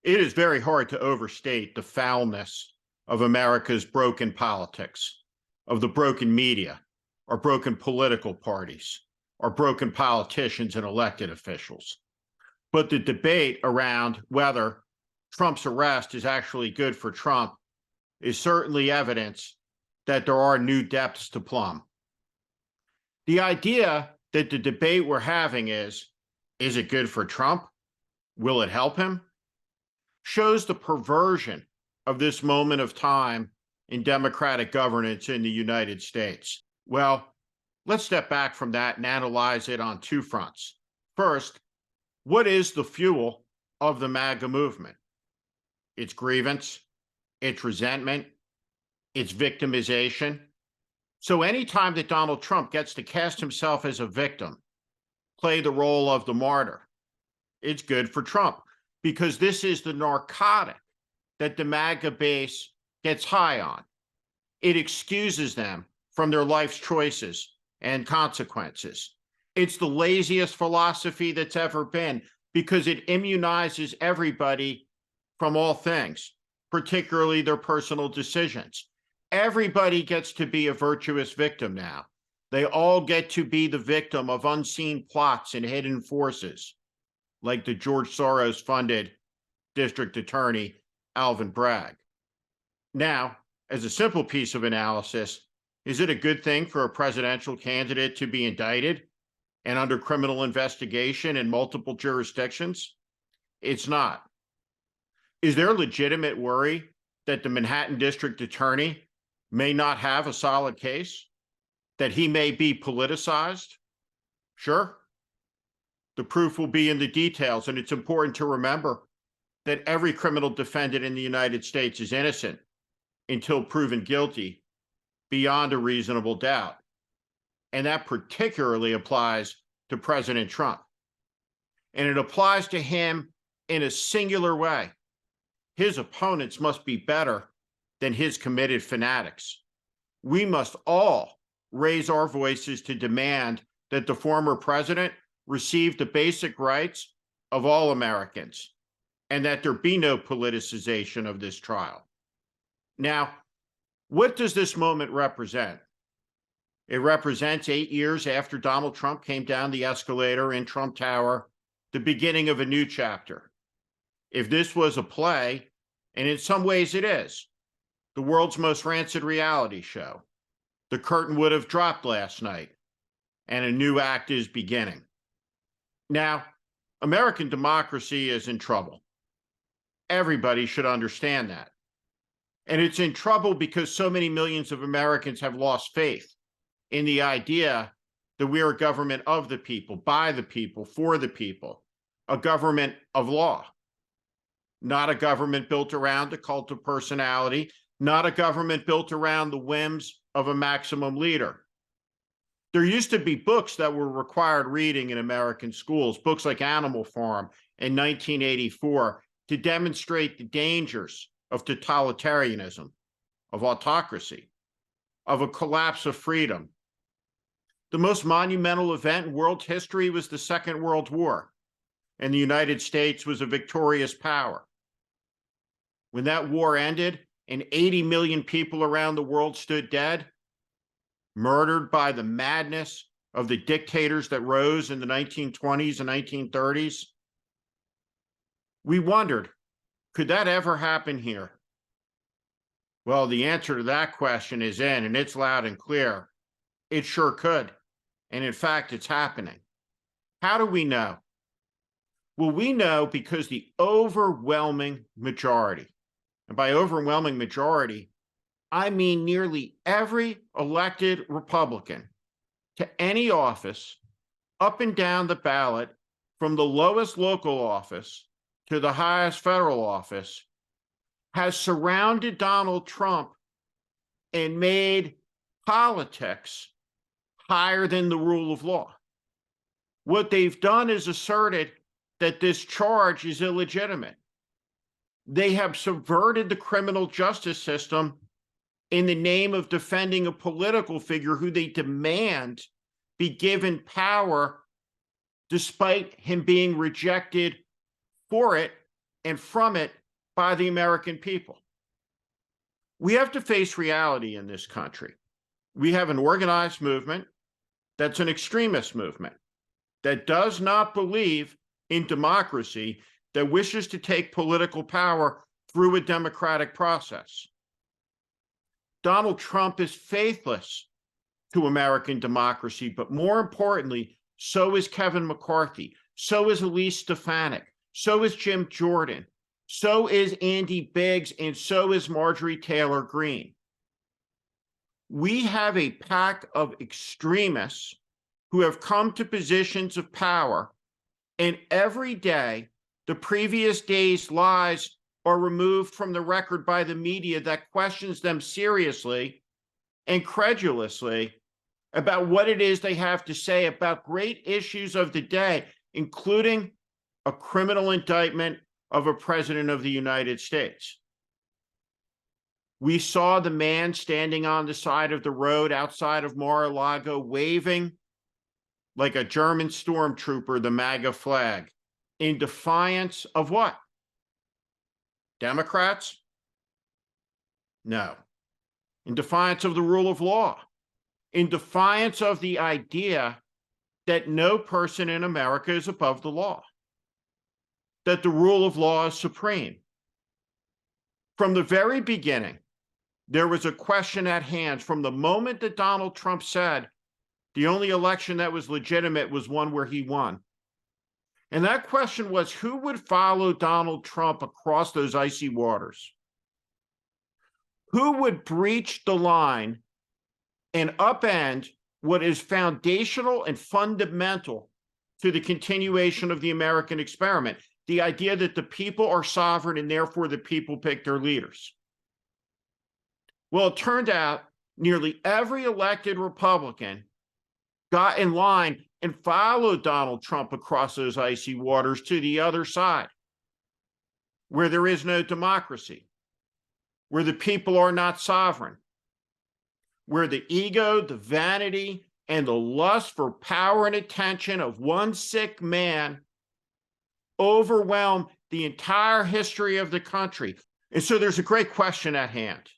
It is very hard to overstate the foulness of America's broken politics, of the broken media, our broken political parties, our broken politicians and elected officials. But the debate around whether Trump's arrest is actually good for Trump is certainly evidence that there are new depths to plumb. The idea that the debate we're having is it good for Trump? Will it help him? Shows the perversion of this moment of time in democratic governance in the United States. Well, let's step back from that and analyze it on two fronts. First, what is the fuel of the MAGA movement? It's grievance, it's resentment, it's victimization. So anytime that Donald Trump gets to cast himself as a victim, play the role of the martyr, it's good for Trump, because this is the narcotic that the MAGA base gets high on. It excuses them from their life's choices and consequences. It's the laziest philosophy that's ever been, because it immunizes everybody from all things, particularly their personal decisions. Everybody gets to be a virtuous victim now. They all get to be the victim of unseen plots and hidden forces, like the George Soros-funded District Attorney Alvin Bragg. Now, as a simple piece of analysis, is it a good thing for a presidential candidate to be indicted and under criminal investigation in multiple jurisdictions? It's not. Is there legitimate worry that the Manhattan District Attorney may not have a solid case? That he may be politicized? Sure. The proof will be in the details, and it's important to remember that every criminal defendant in the United States is innocent until proven guilty beyond a reasonable doubt. And that particularly applies to President Trump. And it applies to him in a singular way. His opponents must be better than his committed fanatics. We must all raise our voices to demand that the former president receive the basic rights of all Americans and that there be no politicization of this trial. Now, what does this moment represent? It represents 8 years after Donald Trump came down the escalator in Trump Tower, the beginning of a new chapter. If this was a play, and in some ways it is, the world's most rancid reality show, the curtain would have dropped last night, and a new act is beginning. Now, American democracy is in trouble. Everybody should understand that. And it's in trouble because so many millions of Americans have lost faith in the idea that we are a government of the people, by the people, for the people, a government of law, not a government built around a cult of personality, not a government built around the whims of a maximum leader. There used to be books that were required reading in American schools, books like Animal Farm in 1984, to demonstrate the dangers of totalitarianism, of autocracy, of a collapse of freedom. The most monumental event in world history was the Second World War, and the United States was a victorious power. When that war ended and 80 million people around the world stood dead, murdered by the madness of the dictators that rose in the 1920s and 1930s, we wondered, could that ever happen here? Well, the answer to that question is in, and it's loud and clear. It sure could. And in fact, it's happening. How do we know? Well, we know because the overwhelming majority, and by overwhelming majority, I mean nearly every elected Republican to any office up and down the ballot, from the lowest local office to the highest federal office, has surrounded Donald Trump and made politics higher than the rule of law. What they've done is asserted that this charge is illegitimate. They have subverted the criminal justice system in the name of defending a political figure who they demand be given power despite him being rejected for it and from it by the American people. We have to face reality in this country. We have an organized movement that's an extremist movement that does not believe in democracy, that wishes to take political power through a democratic process. Donald Trump is faithless to American democracy, but more importantly, so is Kevin McCarthy, so is Elise Stefanik, so is Jim Jordan, so is Andy Biggs, and so is Marjorie Taylor Greene. We have a pack of extremists who have come to positions of power, and every day the previous day's lies are removed from the record by the media that questions them seriously and credulously about what it is they have to say about great issues of the day, including a criminal indictment of a president of the United States. We saw the man standing on the side of the road outside of Mar-a-Lago waving like a German stormtrooper the Maga flag in defiance of what? Democrats? No. In defiance of the rule of law. In defiance of the idea that no person in America is above the law. That the rule of law is supreme. From the very beginning, there was a question at hand from the moment that Donald Trump said the only election that was legitimate was one where he won. And that question was, who would follow Donald Trump across those icy waters? Who would breach the line and upend what is foundational and fundamental to the continuation of the American experiment? The idea that the people are sovereign and therefore the people pick their leaders. Well, it turned out nearly every elected Republican got in line and followed Donald Trump across those icy waters to the other side, where there is no democracy, where the people are not sovereign, where the ego, the vanity, and the lust for power and attention of one sick man overwhelm the entire history of the country. And so there's a great question at hand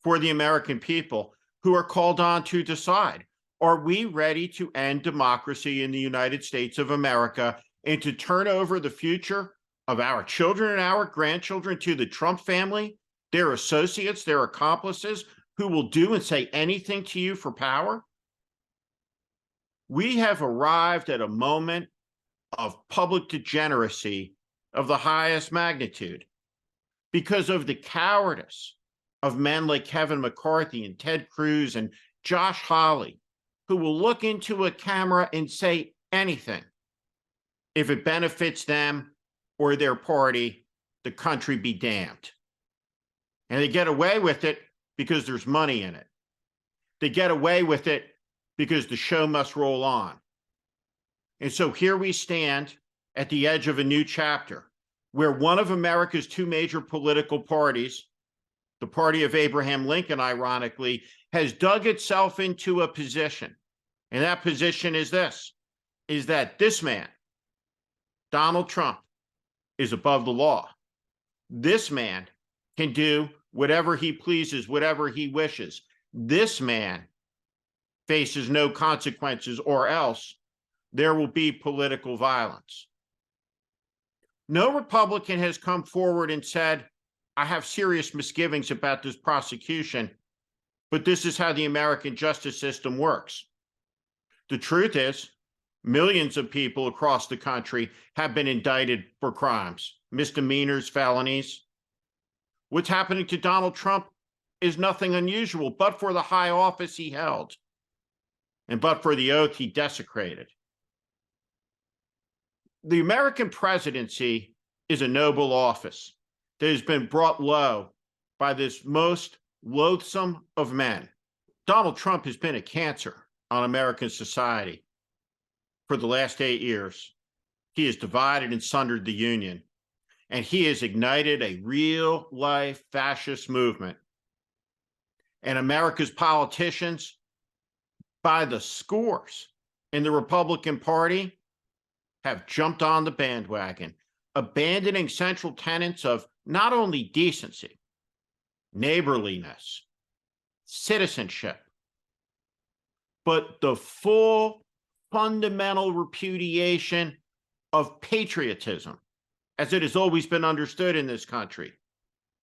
for the American people who are called on to decide. Are we ready to end democracy in the United States of America and to turn over the future of our children and our grandchildren to the Trump family, their associates, their accomplices, who will do and say anything to you for power? We have arrived at a moment of public degeneracy of the highest magnitude because of the cowardice of men like Kevin McCarthy and Ted Cruz and Josh Hawley, who will look into a camera and say anything if it benefits them or their party. The country be damned. And they get away with it because there's money in it. They get away with it because the show must roll on. And so here we stand at the edge of a new chapter where one of America's two major political parties, the party of Abraham Lincoln, ironically, has dug itself into a position. And that position is this, is that this man, Donald Trump, is above the law. This man can do whatever he pleases, whatever he wishes. This man faces no consequences, or else there will be political violence. No Republican has come forward and said, I have serious misgivings about this prosecution, but this is how the American justice system works. The truth is, millions of people across the country have been indicted for crimes, misdemeanors, felonies. What's happening to Donald Trump is nothing unusual, but for the high office he held, and but for the oath he desecrated. The American presidency is a noble office that has been brought low by this most loathsome of men. Donald Trump has been a cancer on American society for the last 8 years. He has divided and sundered the Union, and he has ignited a real-life fascist movement. And America's politicians, by the scores in the Republican Party, have jumped on the bandwagon. abandoning central tenets of not only decency, neighborliness, citizenship, but the full fundamental repudiation of patriotism, as it has always been understood in this country,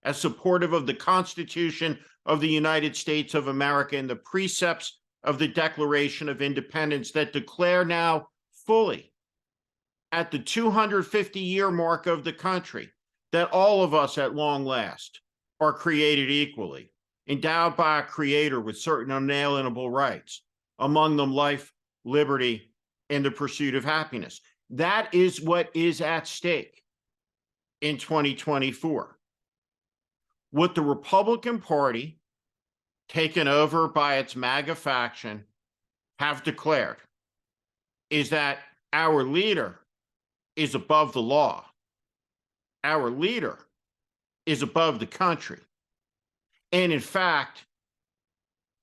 as supportive of the Constitution of the United States of America and the precepts of the Declaration of Independence that declare now fully, at the 250-year mark of the country, that all of us at long last are created equally, endowed by a creator with certain unalienable rights, among them life, liberty, and the pursuit of happiness. That is what is at stake in 2024. What the Republican Party, taken over by its Maga faction, have declared is that our leader is above the law. Our leader is above the country. And in fact,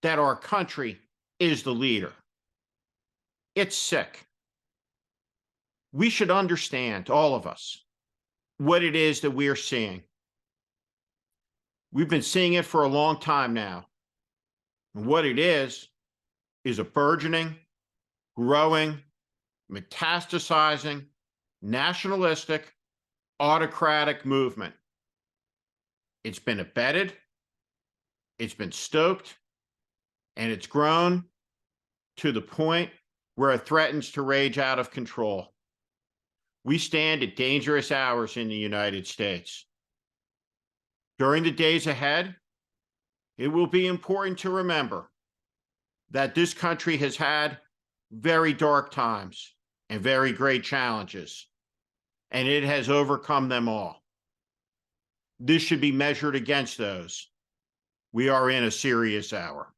that our country is the leader. It's sick. We should understand, all of us, what it is that we are seeing. We've been seeing it for a long time now. And what it is a burgeoning, growing, metastasizing, nationalistic, autocratic movement. It's been abetted, it's been stoked, and it's grown to the point where it threatens to rage out of control. We stand at dangerous hours in the United States. During the days ahead, it will be important to remember that this country has had very dark times and very great challenges, and it has overcome them all. This should be measured against those. We are in a serious hour.